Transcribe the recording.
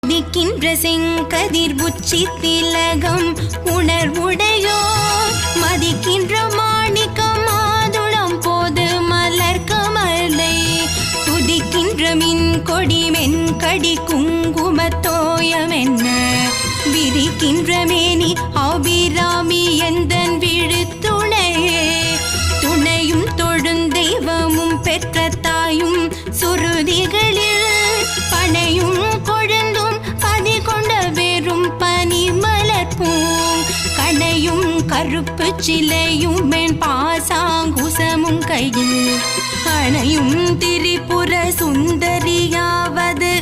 திக்கின்ற செங்கதிர் உச்சி திலகம் உணர்வுடையோ மதிக்கின்ற மாணிக்கம் மாதுளம் போது மலர் கமலை துதிக்கின்ற மின் கொடி மென்கடி குங்குமத்தோயம் என்ன விரிக்கின்ற மேனி அபிராமி எந்தன் விழுத்துணையே துணையும் தொழுந்தெய்வமும் பெற்ற தாயும் சுருதிகளில் பனையும் கொழுந்தும் பதி கொண்ட வெறும் பனி மலர்ப்பூம் கனையும் கருப்பு சிலையும் மென் பாசாங்குசமும் கையில் அணையும் திரிபுர சுந்தரியாவது